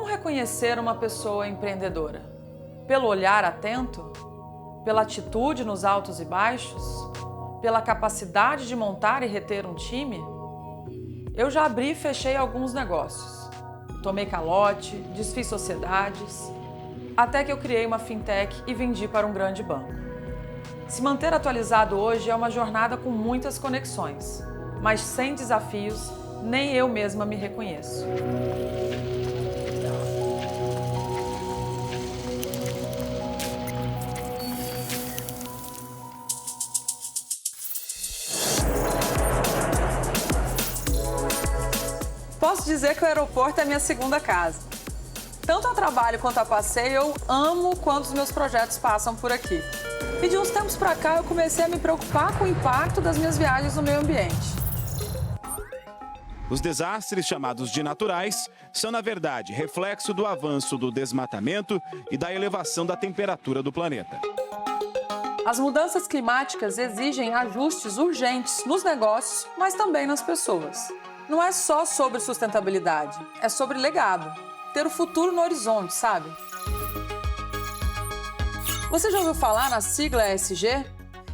reconhecer uma pessoa empreendedora? Pelo olhar atento? Pela atitude nos altos e baixos? Pela capacidade de montar e reter um time? Eu já abri e fechei alguns negócios. Tomei calote, desfiz sociedades, até que eu criei uma fintech e vendi para um grande banco. Se manter atualizado hoje é uma jornada com muitas conexões, mas sem desafios, nem eu mesma me reconheço. Posso dizer que o aeroporto é minha segunda casa. Tanto a trabalho quanto a passeio, eu amo quando os meus projetos passam por aqui. E de uns tempos pra cá, eu comecei a me preocupar com o impacto das minhas viagens no meio ambiente. Os desastres chamados de naturais são, na verdade, reflexo do avanço do desmatamento e da elevação da temperatura do planeta. As mudanças climáticas exigem ajustes urgentes nos negócios, mas também nas pessoas. Não é só sobre sustentabilidade, é sobre legado. Ter o futuro no horizonte, sabe? Você já ouviu falar na sigla ESG?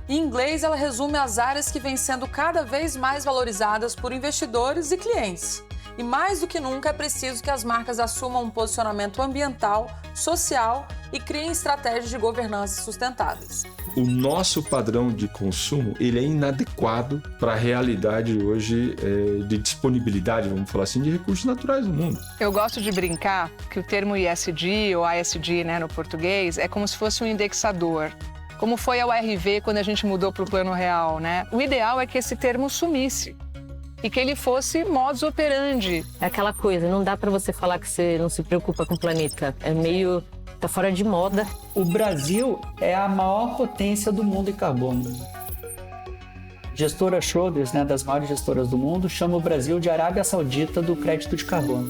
Em inglês, ela resume as áreas que vêm sendo cada vez mais valorizadas por investidores e clientes. E mais do que nunca é preciso que as marcas assumam um posicionamento ambiental, social e criem estratégias de governança sustentáveis. O nosso padrão de consumo ele é inadequado para a realidade hoje de disponibilidade, vamos falar assim, de recursos naturais no mundo. Eu gosto de brincar que o termo ESG ou ASG, no português, é como se fosse um indexador. Como foi a URV quando a gente mudou para o Plano Real, O ideal é que esse termo sumisse e que ele fosse modus operandi. É aquela coisa, não dá para você falar que você não se preocupa com o planeta. É meio... tá fora de moda. O Brasil é a maior potência do mundo em carbono. Gestora Schroders, das maiores gestoras do mundo, chama o Brasil de Arábia Saudita do crédito de carbono.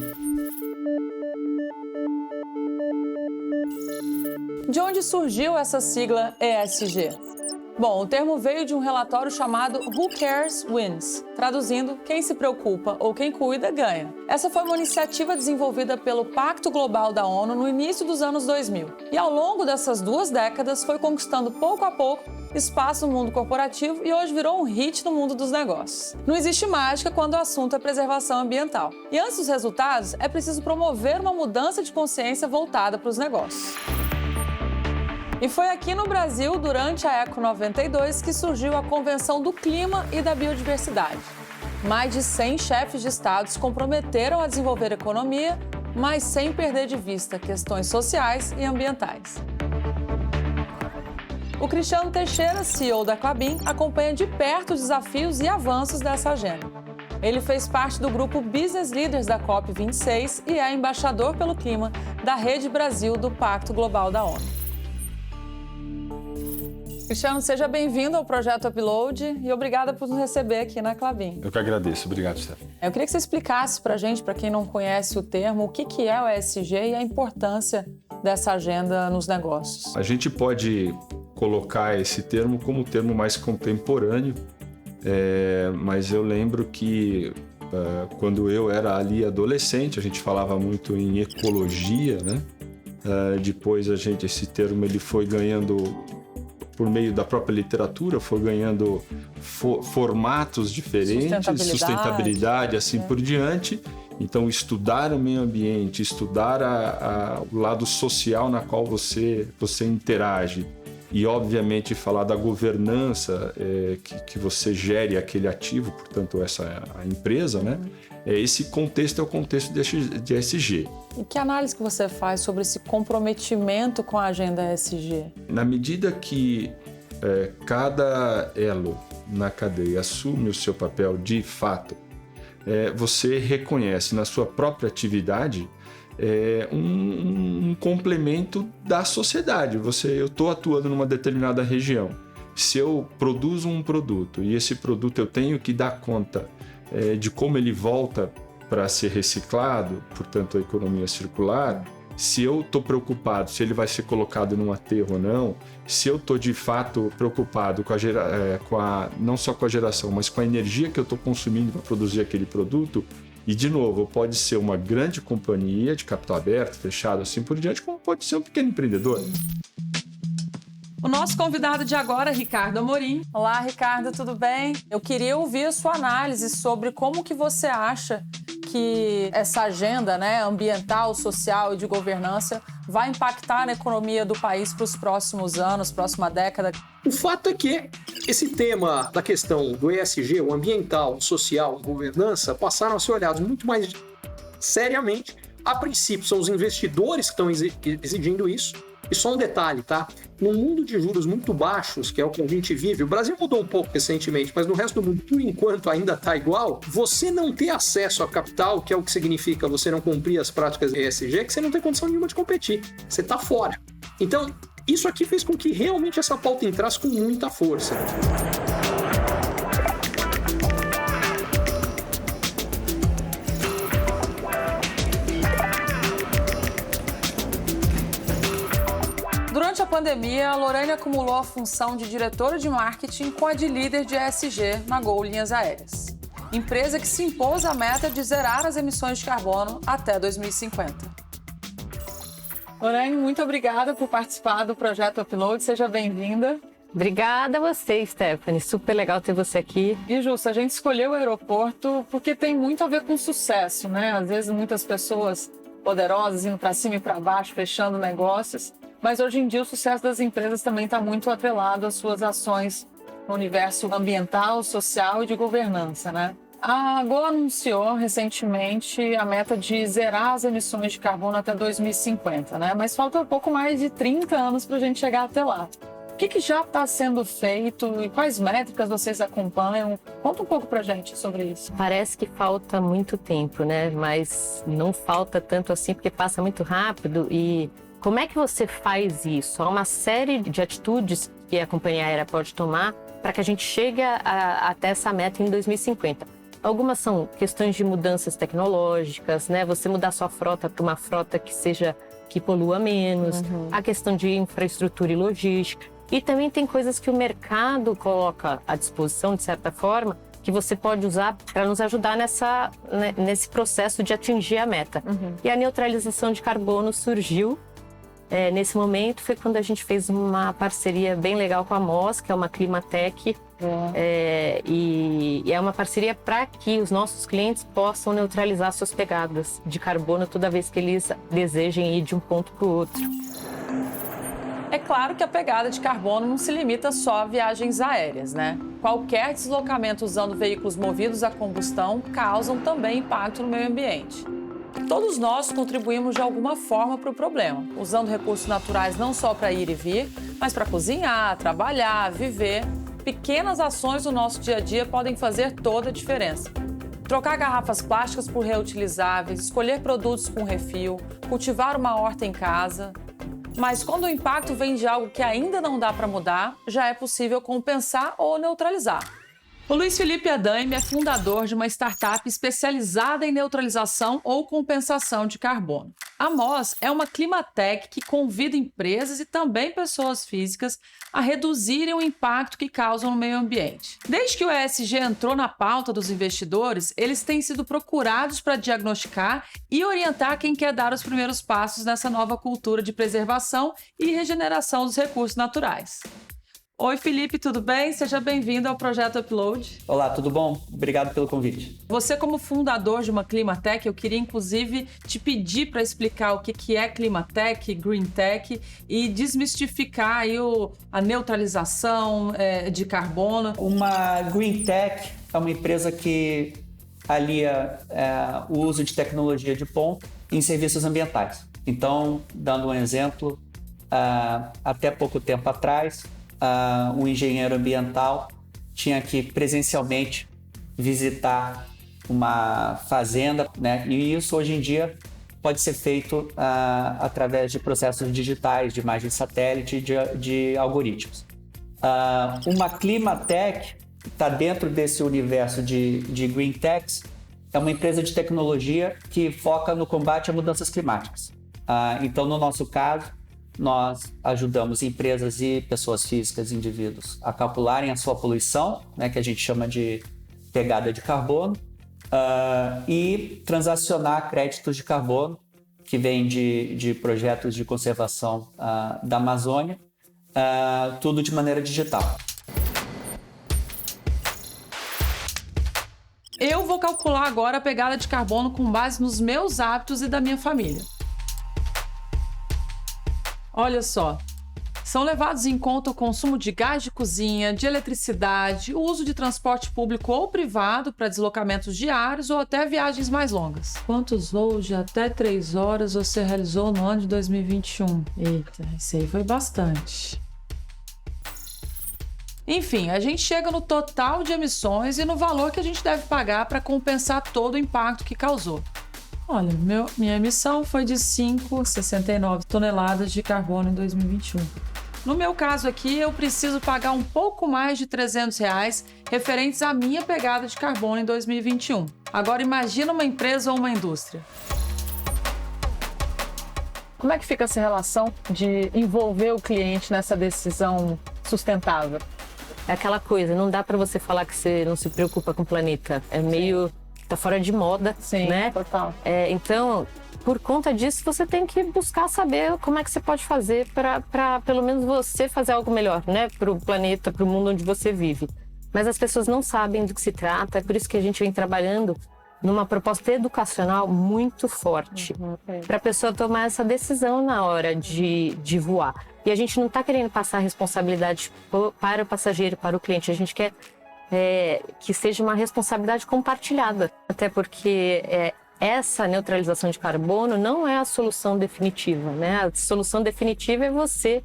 De onde surgiu essa sigla ESG? Bom, o termo veio de um relatório chamado Who Cares Wins, traduzindo, quem se preocupa ou quem cuida ganha. Essa foi uma iniciativa desenvolvida pelo Pacto Global da ONU no início dos anos 2000 e ao longo dessas 2 décadas foi conquistando pouco a pouco espaço no mundo corporativo e hoje virou um hit no mundo dos negócios. Não existe mágica quando o assunto é preservação ambiental. E antes dos resultados, é preciso promover uma mudança de consciência voltada para os negócios. E foi aqui no Brasil, durante a Eco 92, que surgiu a Convenção do Clima e da Biodiversidade. Mais de 100 chefes de estado se comprometeram a desenvolver a economia, mas sem perder de vista questões sociais e ambientais. O Cristiano Teixeira, CEO da Klabin, acompanha de perto os desafios e avanços dessa agenda. Ele fez parte do grupo Business Leaders da COP26 e é embaixador pelo clima da Rede Brasil do Pacto Global da ONU. Cristiano, seja bem-vindo ao Projeto Upload e obrigada por nos receber aqui na Klabin. Eu que agradeço. Obrigado, Stephanie. Eu queria que você explicasse para a gente, para quem não conhece o termo, o que é o ESG e a importância dessa agenda nos negócios. A gente pode colocar esse termo como o termo mais contemporâneo, mas eu lembro que quando eu era ali adolescente, a gente falava muito em ecologia, depois esse termo ele foi ganhando, por meio da própria literatura, foi ganhando formatos diferentes, sustentabilidade assim por diante. Então, estudar o meio ambiente, estudar o lado social na qual você interage e, obviamente, falar da governança que você gere aquele ativo, portanto, a empresa, esse contexto é o contexto de ESG. E que análise que você faz sobre esse comprometimento com a agenda ESG? Na medida que cada elo na cadeia assume o seu papel de fato, você reconhece na sua própria atividade um complemento da sociedade. Eu estou atuando numa determinada região. Se eu produzo um produto e esse produto eu tenho que dar conta de como ele volta para ser reciclado, portanto a economia circular, se eu estou preocupado se ele vai ser colocado num aterro ou não, se eu estou de fato preocupado não só com a geração, mas com a energia que eu estou consumindo para produzir aquele produto, E, de novo, pode ser uma grande companhia de capital aberto, fechado, assim por diante, como pode ser um pequeno empreendedor. O nosso convidado de agora é Ricardo Amorim. Olá, Ricardo, tudo bem? Eu queria ouvir a sua análise sobre como que você acha que essa agenda, né, ambiental, social e de governança vai impactar na economia do país para os próximos anos, próxima década. O fato é que esse tema da questão do ESG, o ambiental, o social, a governança, passaram a ser olhados muito mais seriamente. A princípio, são os investidores que estão exigindo isso. E só um detalhe, tá? Num mundo de juros muito baixos, que é o que a gente vive, o Brasil mudou um pouco recentemente, mas no resto do mundo, por enquanto, ainda está igual. Você não ter acesso a capital, que é o que significa você não cumprir as práticas ESG, é que você não tem condição nenhuma de competir. Você está fora. Então, isso aqui fez com que realmente essa pauta entrasse com muita força. Durante a pandemia, a Lorraine acumulou a função de diretora de marketing com a de líder de ESG na Gol Linhas Aéreas, empresa que se impôs a meta de zerar as emissões de carbono até 2050. Lorraine, muito obrigada por participar do projeto Upload, seja bem-vinda. Obrigada a você, Stephanie. Super legal ter você aqui. E, Justa, a gente escolheu o aeroporto porque tem muito a ver com sucesso, né? Às vezes muitas pessoas poderosas indo para cima e para baixo, fechando negócios. Mas hoje em dia o sucesso das empresas também está muito atrelado às suas ações no universo ambiental, social e de governança, né? A Gol anunciou recentemente a meta de zerar as emissões de carbono até 2050, né? Mas falta um pouco mais de 30 anos para a gente chegar até lá. O que já está sendo feito e quais métricas vocês acompanham? Conta um pouco para a gente sobre isso. Parece que falta muito tempo, né? Mas não falta tanto assim porque passa muito rápido. E como é que você faz isso? Há uma série de atitudes que a companhia aérea pode tomar para que a gente chegue até essa meta em 2050. Algumas são questões de mudanças tecnológicas, né? Você mudar sua frota para uma frota que polua menos, a questão de infraestrutura e logística. E também tem coisas que o mercado coloca à disposição, de certa forma, que você pode usar para nos ajudar nesse processo de atingir a meta. E a neutralização de carbono surgiu. Nesse momento foi quando a gente fez uma parceria bem legal com a Moss, que é uma Climatec, e é uma parceria para que os nossos clientes possam neutralizar suas pegadas de carbono toda vez que eles desejem ir de um ponto para o outro. É claro que a pegada de carbono não se limita só a viagens aéreas, né? Qualquer deslocamento usando veículos movidos a combustão causam também impacto no meio ambiente. Todos nós contribuímos de alguma forma para o problema, usando recursos naturais não só para ir e vir, mas para cozinhar, trabalhar, viver. Pequenas ações no nosso dia a dia podem fazer toda a diferença. Trocar garrafas plásticas por reutilizáveis, escolher produtos com refil, cultivar uma horta em casa. Mas quando o impacto vem de algo que ainda não dá para mudar, já é possível compensar ou neutralizar. O Luiz Felipe Adaime é fundador de uma startup especializada em neutralização ou compensação de carbono. A Moss é uma Climatec que convida empresas e também pessoas físicas a reduzirem o impacto que causam no meio ambiente. Desde que o ESG entrou na pauta dos investidores, eles têm sido procurados para diagnosticar e orientar quem quer dar os primeiros passos nessa nova cultura de preservação e regeneração dos recursos naturais. Oi, Felipe, tudo bem? Seja bem-vindo ao Projeto Upload. Olá, tudo bom? Obrigado pelo convite. Você, como fundador de uma Climatec, eu queria, inclusive, te pedir para explicar o que é Climatec, Green Tech e desmistificar aí a neutralização de carbono. Uma Green Tech é uma empresa que alia o uso de tecnologia de ponta em serviços ambientais. Então, dando um exemplo, até pouco tempo atrás, um engenheiro ambiental tinha que presencialmente visitar uma fazenda, né? E isso hoje em dia pode ser feito através de processos digitais, de imagem satélite, de algoritmos. Uma Climatec está dentro desse universo de Green Techs, é uma empresa de tecnologia que foca no combate a mudanças climáticas. Então, no nosso caso, nós ajudamos empresas e pessoas físicas, indivíduos, a calcularem a sua poluição, né, que a gente chama de pegada de carbono, e transacionar créditos de carbono que vêm de projetos de conservação da Amazônia, tudo de maneira digital. Eu vou calcular agora a pegada de carbono com base nos meus hábitos e da minha família. Olha só, são levados em conta o consumo de gás de cozinha, de eletricidade, o uso de transporte público ou privado para deslocamentos diários ou até viagens mais longas. Quantos voos de até 3 horas você realizou no ano de 2021? Eita, isso aí foi bastante. Enfim, a gente chega no total de emissões e no valor que a gente deve pagar para compensar todo o impacto que causou. Olha, minha emissão foi de 5,69 toneladas de carbono em 2021. No meu caso aqui, eu preciso pagar um pouco mais de R$300 referentes à minha pegada de carbono em 2021. Agora imagina uma empresa ou uma indústria. Como é que fica essa relação de envolver o cliente nessa decisão sustentável? É aquela coisa, não dá para você falar que você não se preocupa com o planeta. É meio... tá fora de moda, Sim, né? Total. Então, por conta disso, você tem que buscar saber como é que você pode fazer para pelo menos você fazer algo melhor, né? Para o planeta, para o mundo onde você vive. Mas as pessoas não sabem do que se trata, é por isso que a gente vem trabalhando numa proposta educacional muito forte para a pessoa tomar essa decisão na hora de voar. E a gente não está querendo passar a responsabilidade para o passageiro, para o cliente. A gente quer que seja uma responsabilidade compartilhada. Até porque essa neutralização de carbono não é a solução definitiva, né? A solução definitiva é você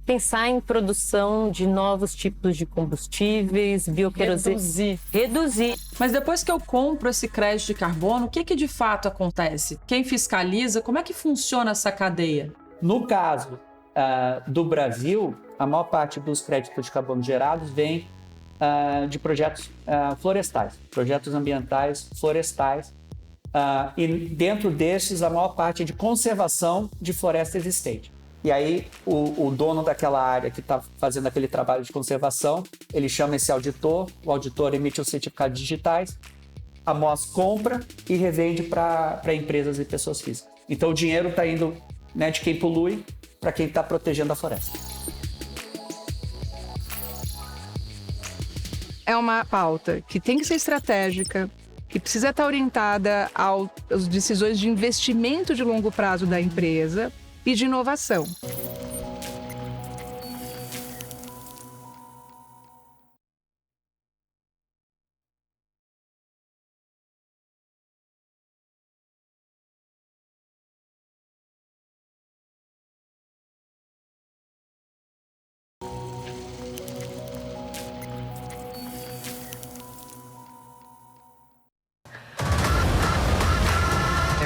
pensar em produção de novos tipos de combustíveis, bioquerosene. Reduzir. Mas depois que eu compro esse crédito de carbono, o que de fato acontece? Quem fiscaliza? Como é que funciona essa cadeia? No caso do Brasil, a maior parte dos créditos de carbono gerados vem de projetos florestais, projetos ambientais florestais, e dentro desses a maior parte é de conservação de floresta existente. E aí o dono daquela área que está fazendo aquele trabalho de conservação, ele chama esse auditor, o auditor emite os certificados digitais, a MOS compra e revende para empresas e pessoas físicas. Então o dinheiro está indo, né, de quem polui para quem está protegendo a floresta. É uma pauta que tem que ser estratégica, que precisa estar orientada às decisões de investimento de longo prazo da empresa e de inovação.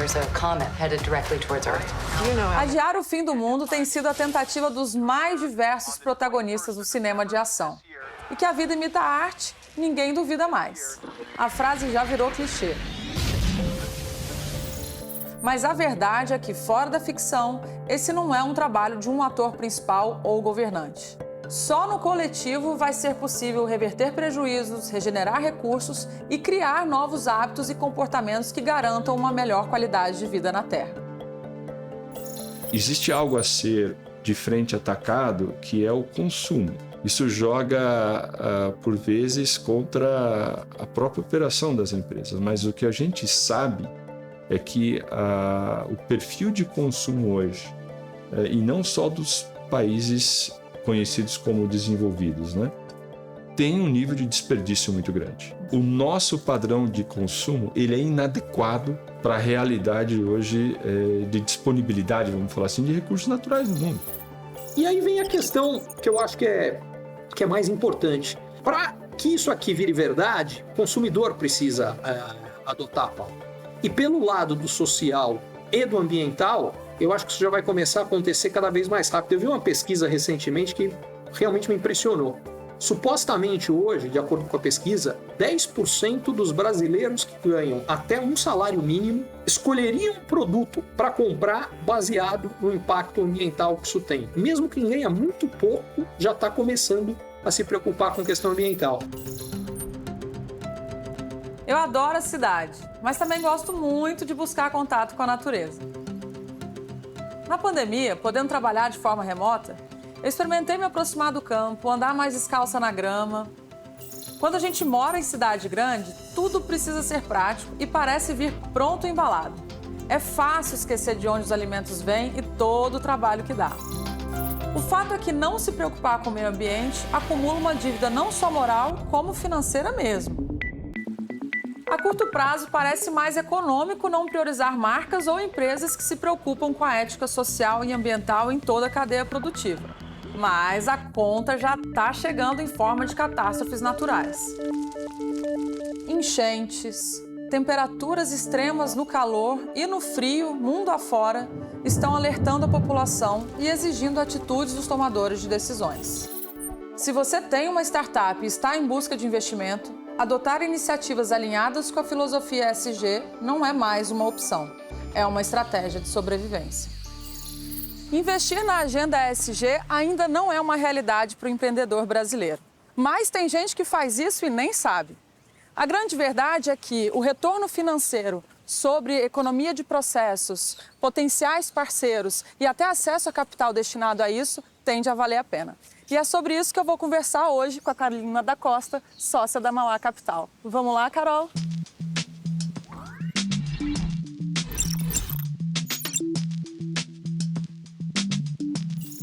A comet headed directly towards Earth. Adiar o fim do mundo tem sido a tentativa dos mais diversos protagonistas do cinema de ação. E que a vida imita a arte, ninguém duvida mais. A frase já virou clichê. Mas a verdade é que, fora da ficção, esse não é um trabalho de um ator principal ou governante. Só no coletivo vai ser possível reverter prejuízos, regenerar recursos e criar novos hábitos e comportamentos que garantam uma melhor qualidade de vida na Terra. Existe algo a ser de frente atacado, que é o consumo. Isso joga, por vezes, contra a própria operação das empresas. Mas o que a gente sabe é que o perfil de consumo hoje, e não só dos países conhecidos como desenvolvidos, né, tem um nível de desperdício muito grande. O nosso padrão de consumo, ele é inadequado para a realidade hoje de disponibilidade, vamos falar assim, de recursos naturais do mundo. E aí vem a questão que eu acho que é mais importante. Para que isso aqui vire verdade, o consumidor precisa adotar a pauta. E pelo lado do social e do ambiental, eu acho que isso já vai começar a acontecer cada vez mais rápido. Eu vi uma pesquisa recentemente que realmente me impressionou. Supostamente hoje, de acordo com a pesquisa, 10% dos brasileiros que ganham até um salário mínimo escolheriam um produto para comprar baseado no impacto ambiental que isso tem. Mesmo quem ganha muito pouco já está começando a se preocupar com questão ambiental. Eu adoro a cidade, mas também gosto muito de buscar contato com a natureza. Na pandemia, podendo trabalhar de forma remota, eu experimentei me aproximar do campo, andar mais descalça na grama. Quando a gente mora em cidade grande, tudo precisa ser prático e parece vir pronto embalado. É fácil esquecer de onde os alimentos vêm e todo o trabalho que dá. O fato é que não se preocupar com o meio ambiente acumula uma dívida não só moral, como financeira mesmo. A curto prazo, parece mais econômico não priorizar marcas ou empresas que se preocupam com a ética social e ambiental em toda a cadeia produtiva. Mas a conta já está chegando em forma de catástrofes naturais. Enchentes, temperaturas extremas no calor e no frio, mundo afora, estão alertando a população e exigindo atitudes dos tomadores de decisões. Se você tem uma startup e está em busca de investimento, adotar iniciativas alinhadas com a filosofia ESG não é mais uma opção, é uma estratégia de sobrevivência. Investir na agenda ESG ainda não é uma realidade para o empreendedor brasileiro, mas tem gente que faz isso e nem sabe. A grande verdade é que o retorno financeiro sobre economia de processos, potenciais parceiros e até acesso a capital destinado a isso tende a valer a pena. E é sobre isso que eu vou conversar hoje com a Carolina da Costa, sócia da Mauá Capital. Vamos lá, Carol?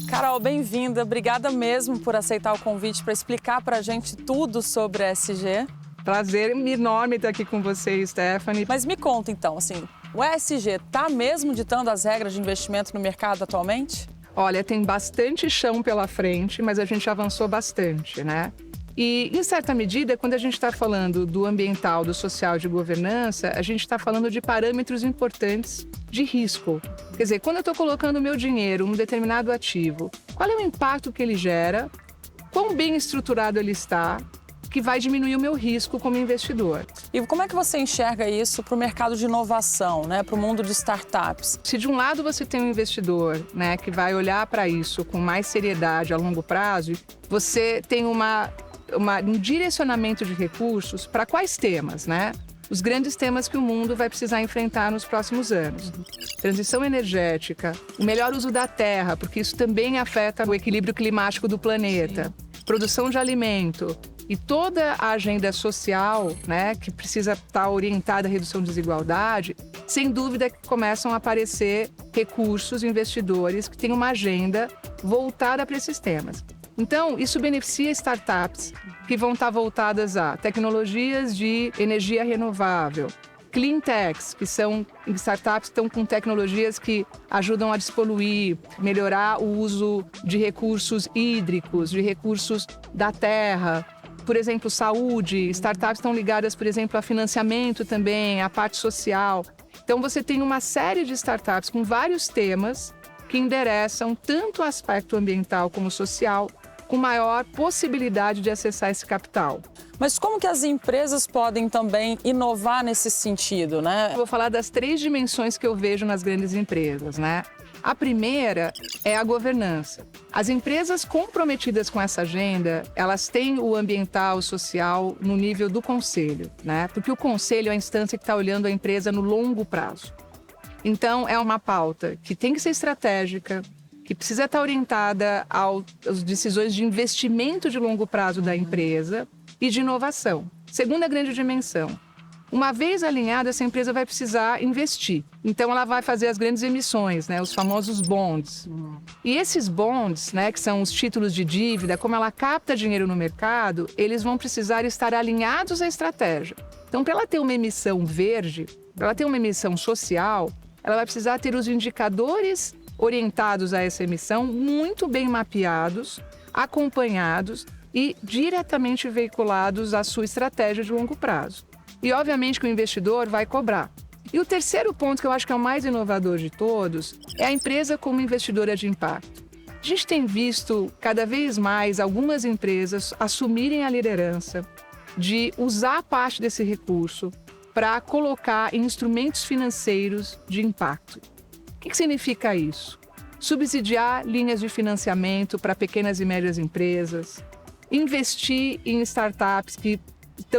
Carol, bem-vinda. Obrigada mesmo por aceitar o convite para explicar para a gente tudo sobre a ESG. Prazer enorme estar aqui com você, Stephanie. Mas me conta então, assim, o ESG está mesmo ditando as regras de investimento no mercado atualmente? Olha, tem bastante chão pela frente, mas a gente avançou bastante, né? E, em certa medida, quando a gente está falando do ambiental, do social, de governança, a gente está falando de parâmetros importantes de risco. Quer dizer, quando eu estou colocando o meu dinheiro em um determinado ativo, qual é o impacto que ele gera, quão bem estruturado ele está, que vai diminuir o meu risco como investidor. E como é que você enxerga isso para o mercado de inovação, né? Para o mundo de startups? Se de um lado você tem um investidor, né, que vai olhar para isso com mais seriedade a longo prazo, você tem um direcionamento de recursos para quais temas, né? Os grandes temas que o mundo vai precisar enfrentar nos próximos anos. Transição energética, o melhor uso da terra, porque isso também afeta o equilíbrio climático do planeta. Produção de alimento e toda a agenda social, né, que precisa estar orientada à redução de desigualdade, sem dúvida que começam a aparecer recursos, investidores que têm uma agenda voltada para esses temas. Então, isso beneficia startups que vão estar voltadas a tecnologias de energia renovável, clean techs, que são startups que estão com tecnologias que ajudam a despoluir, melhorar o uso de recursos hídricos, de recursos da terra. Por exemplo, saúde, startups estão ligadas, por exemplo, a financiamento também, a parte social. Então, você tem uma série de startups com vários temas que endereçam tanto o aspecto ambiental como social, com maior possibilidade de acessar esse capital. Mas como que as empresas podem também inovar nesse sentido, né? Eu vou falar das 3 dimensões que eu vejo nas grandes empresas, né? A primeira é a governança. As empresas comprometidas com essa agenda, elas têm o ambiental, o social no nível do conselho, né? Porque o conselho é a instância que está olhando a empresa no longo prazo. Então, é uma pauta que tem que ser estratégica, que precisa estar orientada às decisões de investimento de longo prazo da empresa e de inovação. Segunda grande dimensão. Uma vez alinhada, essa empresa vai precisar investir. Então, ela vai fazer as grandes emissões, né, os famosos bonds. E esses bonds, né, que são os títulos de dívida, como ela capta dinheiro no mercado, eles vão precisar estar alinhados à estratégia. Então, para ela ter uma emissão verde, para ela ter uma emissão social, ela vai precisar ter os indicadores orientados a essa emissão muito bem mapeados, acompanhados e diretamente veiculados à sua estratégia de longo prazo. E, obviamente, que o investidor vai cobrar. E o terceiro ponto, que eu acho que é o mais inovador de todos, é a empresa como investidora de impacto. A gente tem visto cada vez mais algumas empresas assumirem a liderança de usar parte desse recurso para colocar em instrumentos financeiros de impacto. O que significa isso? Subsidiar linhas de financiamento para pequenas e médias empresas, investir em startups que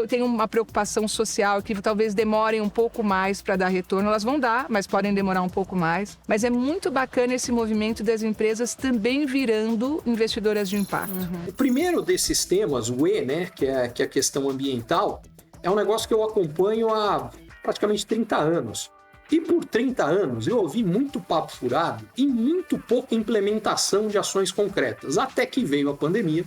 têm uma preocupação social que talvez demorem um pouco mais para dar retorno. Elas vão dar, mas podem demorar um pouco mais. Mas é muito bacana esse movimento das empresas também virando investidoras de impacto. O primeiro desses temas, o E, né, que é a questão ambiental, é um negócio que eu acompanho há praticamente 30 anos. E por 30 anos eu ouvi muito papo furado e muito pouca implementação de ações concretas, até que veio a pandemia.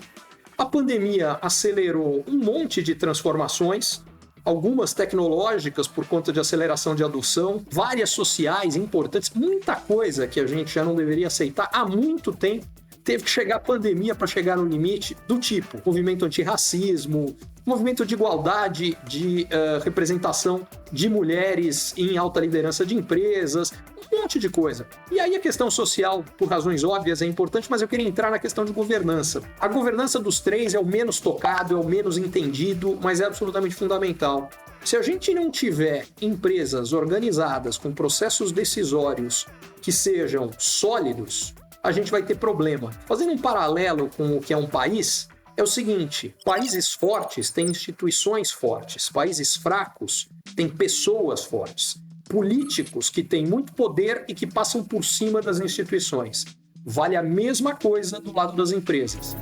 A pandemia acelerou um monte de transformações, algumas tecnológicas por conta de aceleração de adoção, várias sociais importantes, muita coisa que a gente já não deveria aceitar há muito tempo. Teve que chegar a pandemia para chegar no limite, do tipo movimento antirracismo, movimento de igualdade, de representação de mulheres em alta liderança de empresas, um monte de coisa. E aí a questão social, por razões óbvias, é importante, mas eu queria entrar na questão de governança. A governança dos três é o menos tocado, é o menos entendido, mas é absolutamente fundamental. Se a gente não tiver empresas organizadas com processos decisórios que sejam sólidos, a gente vai ter problema. Fazendo um paralelo com o que é um país, é o seguinte: países fortes têm instituições fortes, países fracos têm pessoas fortes, políticos que têm muito poder e que passam por cima das instituições. Vale a mesma coisa do lado das empresas.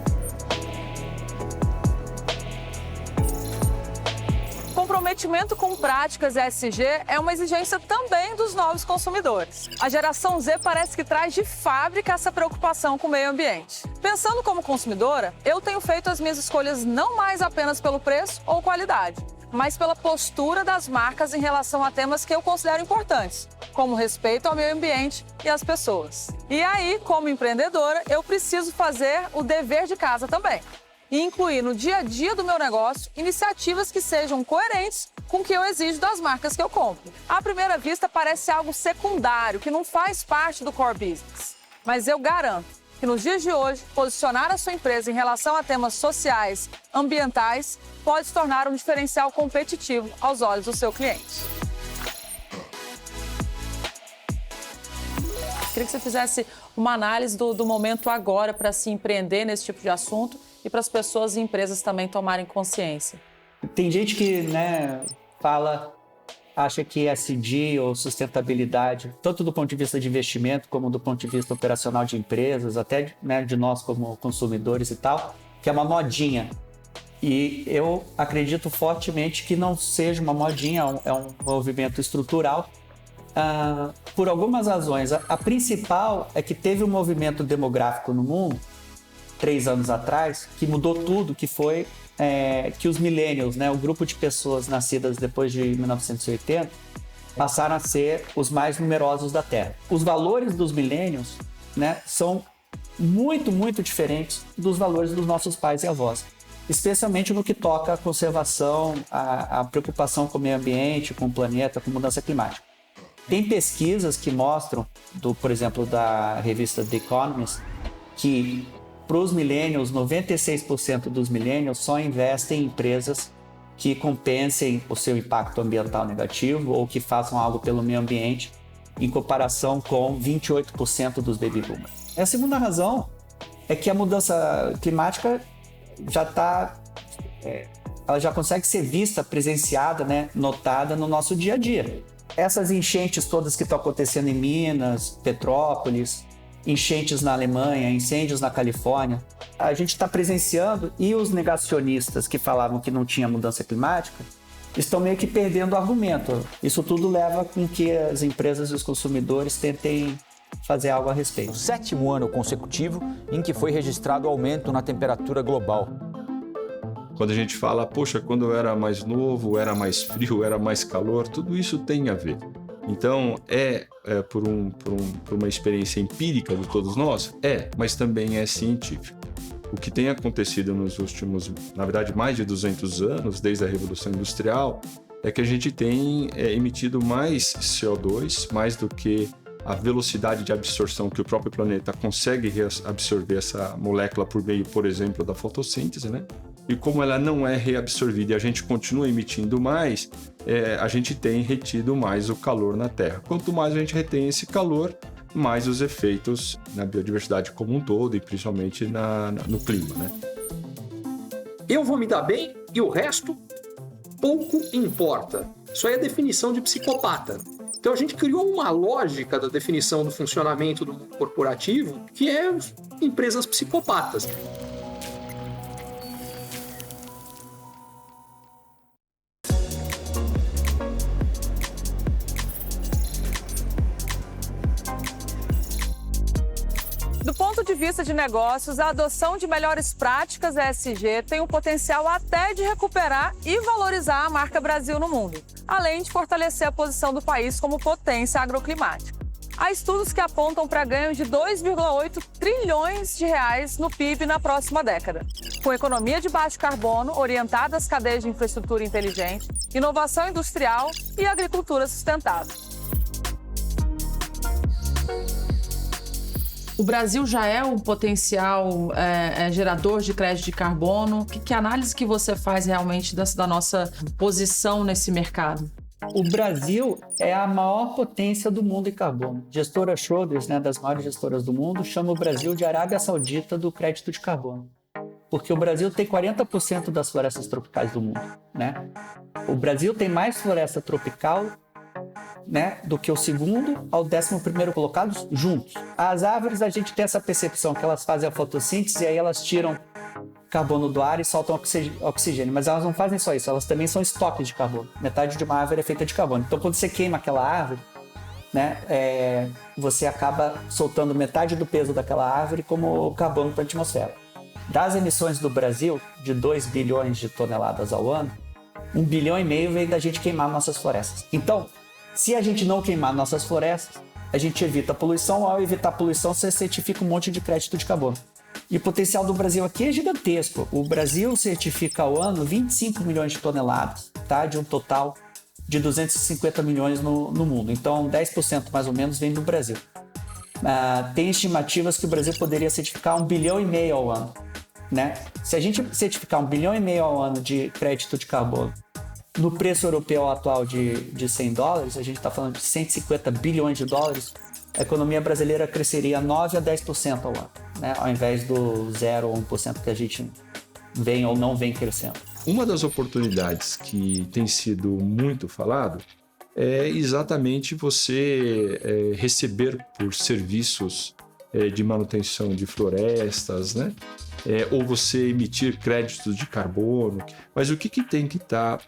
Comprometimento com práticas ESG é uma exigência também dos novos consumidores. A geração Z parece que traz de fábrica essa preocupação com o meio ambiente. Pensando como consumidora, eu tenho feito as minhas escolhas não mais apenas pelo preço ou qualidade, mas pela postura das marcas em relação a temas que eu considero importantes, como respeito ao meio ambiente e às pessoas. E aí, como empreendedora, eu preciso fazer o dever de casa também e incluir no dia a dia do meu negócio iniciativas que sejam coerentes com o que eu exijo das marcas que eu compro. À primeira vista, parece algo secundário, que não faz parte do core business. Mas eu garanto que nos dias de hoje, posicionar a sua empresa em relação a temas sociais, ambientais, pode se tornar um diferencial competitivo aos olhos do seu cliente. Queria que você fizesse uma análise do momento agora para se empreender nesse tipo de assunto e para as pessoas e empresas também tomarem consciência. Tem gente que, acha que ESG ou sustentabilidade, tanto do ponto de vista de investimento como do ponto de vista operacional de empresas, até de nós como consumidores e tal, que é uma modinha. E eu acredito fortemente que não seja uma modinha, é um movimento estrutural, por algumas razões. A principal é que teve um movimento demográfico no mundo, 3 anos atrás, que mudou tudo, que foi que os millennials, o grupo de pessoas nascidas depois de 1980, passaram a ser os mais numerosos da Terra. Os valores dos millennials, são muito, muito diferentes dos valores dos nossos pais e avós, especialmente no que toca à conservação, à preocupação com o meio ambiente, com o planeta, com mudança climática. Tem pesquisas que mostram, por exemplo, da revista The Economist, que para os millennials, 96% dos millennials só investem em empresas que compensem o seu impacto ambiental negativo ou que façam algo pelo meio ambiente, em comparação com 28% dos baby boomers. A segunda razão é que a mudança climática ela já consegue ser vista, presenciada, notada no nosso dia a dia. Essas enchentes todas que estão acontecendo em Minas, Petrópolis, enchentes na Alemanha, incêndios na Califórnia, a gente está presenciando, e os negacionistas que falavam que não tinha mudança climática estão meio que perdendo o argumento. Isso tudo leva com que as empresas e os consumidores tentem fazer algo a respeito. O 7º ano consecutivo em que foi registrado aumento na temperatura global. Quando a gente fala, poxa, quando eu era mais novo, era mais frio, era mais calor, tudo isso tem a ver. Então, por uma experiência empírica de todos nós? Mas também é científico. O que tem acontecido nos últimos, na verdade, mais de 200 anos, desde a Revolução Industrial, é que a gente tem emitido mais CO2, mais do que a velocidade de absorção que o próprio planeta consegue absorver essa molécula por meio, por exemplo, da fotossíntese, E como ela não é reabsorvida e a gente continua emitindo mais, a gente tem retido mais o calor na Terra. Quanto mais a gente retém esse calor, mais os efeitos na biodiversidade como um todo e principalmente no clima, Eu vou me dar bem e o resto pouco importa. Isso aí é definição de psicopata. Então a gente criou uma lógica da definição do funcionamento do mundo corporativo que é empresas psicopatas. Do ponto de vista de negócios, a adoção de melhores práticas ESG tem o potencial até de recuperar e valorizar a marca Brasil no mundo, além de fortalecer a posição do país como potência agroclimática. Há estudos que apontam para ganhos de 2,8 trilhões de reais no PIB na próxima década, com economia de baixo carbono orientada às cadeias de infraestrutura inteligente, inovação industrial e agricultura sustentável. O Brasil já é um potencial gerador de crédito de carbono. Que análise que você faz realmente da nossa posição nesse mercado? O Brasil é a maior potência do mundo em carbono. A gestora Schroders, das maiores gestoras do mundo, chama o Brasil de Arábia Saudita do crédito de carbono. Porque o Brasil tem 40% das florestas tropicais do mundo. O Brasil tem mais floresta tropical do que o segundo ao 11º colocados juntos. As árvores, a gente tem essa percepção que elas fazem a fotossíntese e aí elas tiram carbono do ar e soltam oxigênio, mas elas não fazem só isso, elas também são estoques de carbono. Metade de uma árvore é feita de carbono. Então, quando você queima aquela árvore, você acaba soltando metade do peso daquela árvore como carbono para a atmosfera. Das emissões do Brasil, de 2 bilhões de toneladas ao ano, 1,5 bilhão vem da gente queimar nossas florestas. Então, se a gente não queimar nossas florestas, a gente evita a poluição. Ao evitar a poluição, você certifica um monte de crédito de carbono. E o potencial do Brasil aqui é gigantesco. O Brasil certifica ao ano 25 milhões de toneladas, de um total de 250 milhões no mundo. Então, 10% mais ou menos vem do Brasil. Tem estimativas que o Brasil poderia certificar 1,5 bilhão ao ano. Se a gente certificar 1,5 bilhão ao ano de crédito de carbono, no preço europeu atual de $100, a gente está falando de 150 bilhões de dólares, a economia brasileira cresceria 9% a 10% ao ano, ao invés do 0 ou 1% que a gente vem ou não vem crescendo. Uma das oportunidades que tem sido muito falado é exatamente você receber por serviços de manutenção de florestas, ou você emitir créditos de carbono. Mas o que tem que estar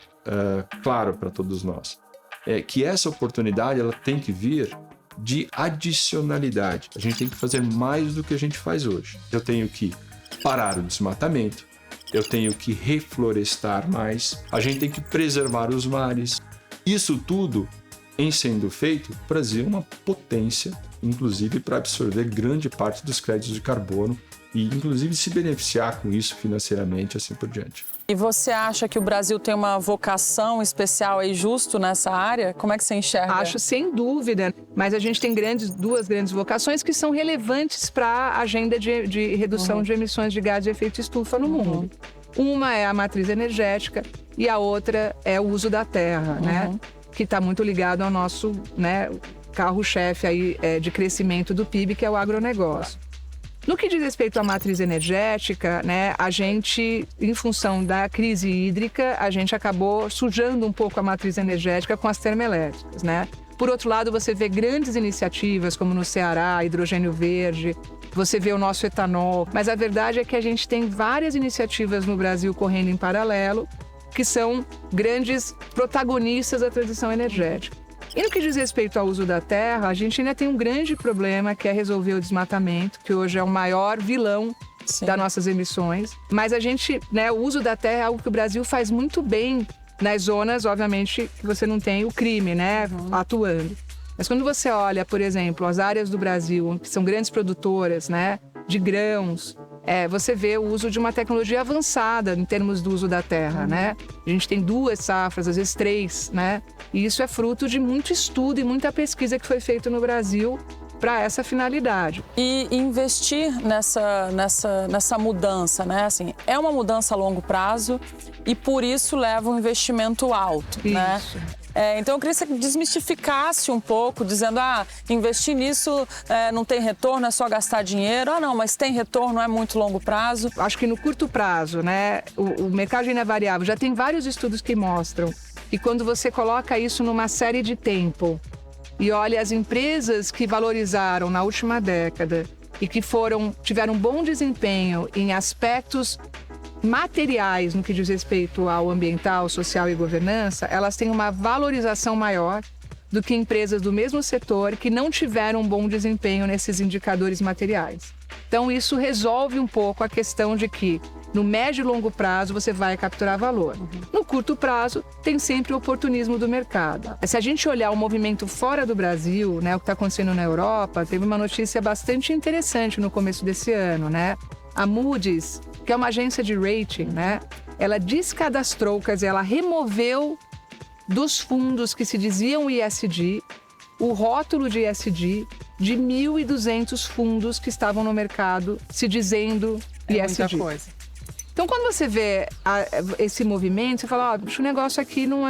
claro para todos nós é que essa oportunidade ela tem que vir de adicionalidade. A gente tem que fazer mais do que a gente faz hoje. Eu tenho que parar o desmatamento, eu tenho que reflorestar mais, a gente tem que preservar os mares. Isso tudo, em sendo feito, o Brasil é uma potência, inclusive para absorver grande parte dos créditos de carbono e, inclusive, se beneficiar com isso financeiramente, assim por diante. E você acha que o Brasil tem uma vocação especial aí justo nessa área? Como é que você enxerga? Acho, sem dúvida. Mas a gente tem duas grandes vocações que são relevantes para a agenda de redução de emissões de gás de efeito estufa no mundo. Uma é a matriz energética e a outra é o uso da terra, que está muito ligado ao nosso carro-chefe aí, de crescimento do PIB, que é o agronegócio. No que diz respeito à matriz energética, a gente, em função da crise hídrica, a gente acabou sujando um pouco a matriz energética com as termoelétricas, Por outro lado, você vê grandes iniciativas, como no Ceará, hidrogênio verde, você vê o nosso etanol, mas a verdade é que a gente tem várias iniciativas no Brasil correndo em paralelo, que são grandes protagonistas da transição energética. E no que diz respeito ao uso da terra, a gente ainda tem um grande problema, que é resolver o desmatamento, que hoje é o maior vilão das nossas emissões. Mas a gente, o uso da terra é algo que o Brasil faz muito bem nas zonas, obviamente, que você não tem o crime, atuando. Mas quando você olha, por exemplo, as áreas do Brasil, que são grandes produtoras, de grãos, você vê o uso de uma tecnologia avançada em termos do uso da terra, A gente tem 2 safras, às vezes 3, E isso é fruto de muito estudo e muita pesquisa que foi feito no Brasil para essa finalidade. E investir nessa mudança, Assim, é uma mudança a longo prazo e por isso leva um investimento alto, Isso. Então eu queria que você desmistificasse um pouco, dizendo, investir nisso não tem retorno, é só gastar dinheiro. Não, mas tem retorno, é muito longo prazo. Acho que no curto prazo, né, o mercado de renda variável, já tem vários estudos que mostram que quando você coloca isso numa série de tempo e olha as empresas que valorizaram na última década e que tiveram bom desempenho em aspectos materiais no que diz respeito ao ambiental, social e governança, elas têm uma valorização maior do que empresas do mesmo setor que não tiveram um bom desempenho nesses indicadores materiais. Então, isso resolve um pouco a questão de que no médio e longo prazo você vai capturar valor. No curto prazo, tem sempre o oportunismo do mercado. Se a gente olhar o movimento fora do Brasil, né, o que está acontecendo na Europa, teve uma notícia bastante interessante no começo desse ano, né? A Moody's, que é uma agência de rating, né? Ela descadastrou, quer dizer, ela removeu dos fundos que se diziam ESG, o rótulo de ESG de 1.200 fundos que estavam no mercado se dizendo ESG. Muita coisa. Então, quando você vê esse movimento, você fala, o negócio aqui não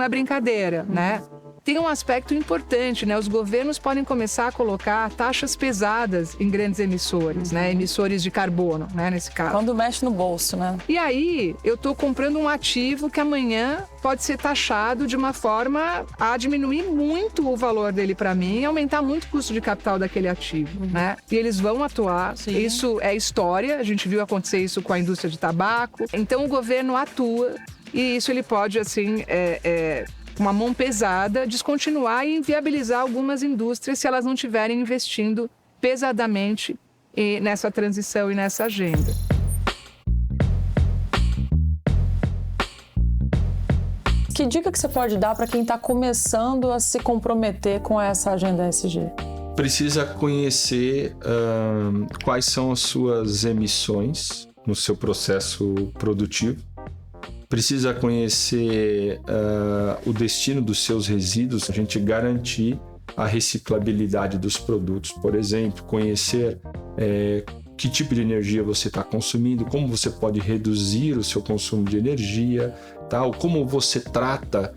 é brincadeira, né? Tem um aspecto importante, né? Os governos podem começar a colocar taxas pesadas em grandes emissores, né? Emissores de carbono, né? Nesse caso. Quando mexe no bolso, né? E aí, eu estou comprando um ativo que amanhã pode ser taxado de uma forma a diminuir muito o valor dele para mim e aumentar muito o custo de capital daquele ativo, né? E eles vão atuar. Sim. Isso é história. A gente viu acontecer isso com a indústria de tabaco. Então, o governo atua e isso ele pode, assim, uma mão pesada, descontinuar e inviabilizar algumas indústrias se elas não estiverem investindo pesadamente nessa transição e nessa agenda. Que dica que você pode dar para quem está começando a se comprometer com essa agenda ESG? Precisa conhecer quais são as suas emissões no seu processo produtivo. Precisa conhecer o destino dos seus resíduos, a gente garantir a reciclabilidade dos produtos, por exemplo, conhecer que tipo de energia você está consumindo, como você pode reduzir o seu consumo de energia, tal, como você trata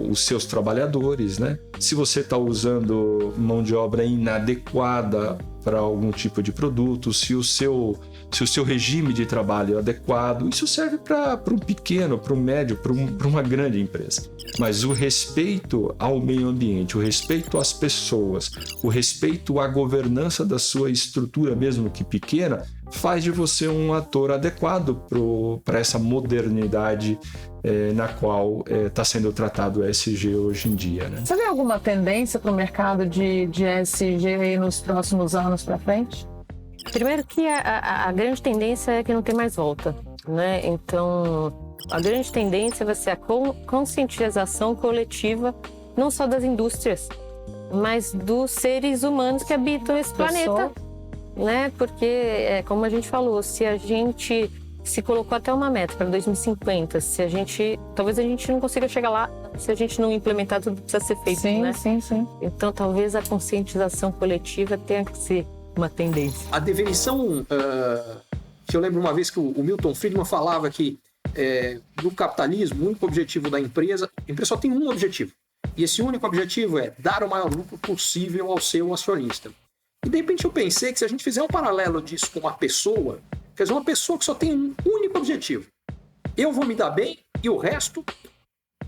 os seus trabalhadores, né? Se você está usando mão de obra inadequada para algum tipo de produto, se o seu regime de trabalho é adequado, isso serve para um pequeno, para um médio, para uma grande empresa. Mas o respeito ao meio ambiente, o respeito às pessoas, o respeito à governança da sua estrutura, mesmo que pequena, faz de você um ator adequado para essa modernidade na qual está sendo tratado o ESG hoje em dia, né? Você vê alguma tendência para o mercado de ESG aí nos próximos anos para frente? Primeiro que a grande tendência é que não tem mais volta, né? Então, a grande tendência vai ser a conscientização coletiva, não só das indústrias, mas dos seres humanos que habitam esse planeta, né? Porque, como a gente falou, se a gente se colocou até uma meta para 2050, talvez a gente não consiga chegar lá se a gente não implementar tudo que precisa ser feito, né? Sim. Então, talvez a conscientização coletiva tenha que ser uma tendência. A definição que eu lembro uma vez que o Milton Friedman falava que no capitalismo, o único objetivo da empresa, a empresa só tem um objetivo. E esse único objetivo é dar o maior lucro possível ao seu acionista. E de repente eu pensei que se a gente fizer um paralelo disso com uma pessoa, quer dizer, uma pessoa que só tem um único objetivo. Eu vou me dar bem e o resto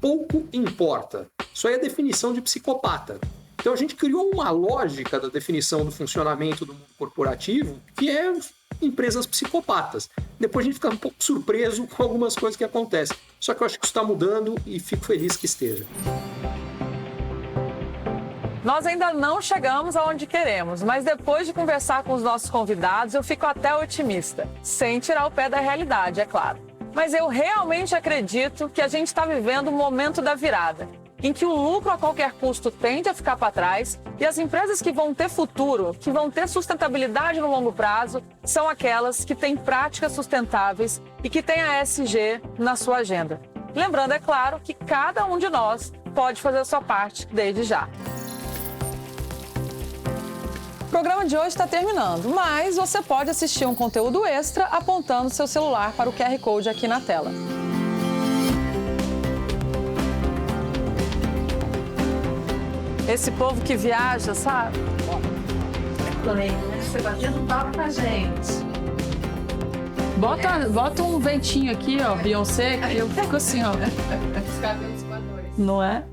pouco importa. Isso aí é a definição de psicopata. Então a gente criou uma lógica da definição do funcionamento do mundo corporativo que é empresas psicopatas. Depois a gente fica um pouco surpreso com algumas coisas que acontecem. Só que eu acho que isso está mudando e fico feliz que esteja. Nós ainda não chegamos aonde queremos, mas depois de conversar com os nossos convidados, eu fico até otimista, sem tirar o pé da realidade, é claro. Mas eu realmente acredito que a gente está vivendo um momento da virada, em que o lucro a qualquer custo tende a ficar para trás e as empresas que vão ter futuro, que vão ter sustentabilidade no longo prazo, são aquelas que têm práticas sustentáveis e que têm a ESG na sua agenda. Lembrando, é claro, que cada um de nós pode fazer a sua parte desde já. O programa de hoje está terminando, mas você pode assistir um conteúdo extra apontando seu celular para o QR Code aqui na tela. Esse povo que viaja, sabe? Você batendo papo com a gente. Bota um ventinho aqui, ó, Beyoncé, que eu fico assim, ó. Os cabelos voadores. Não é?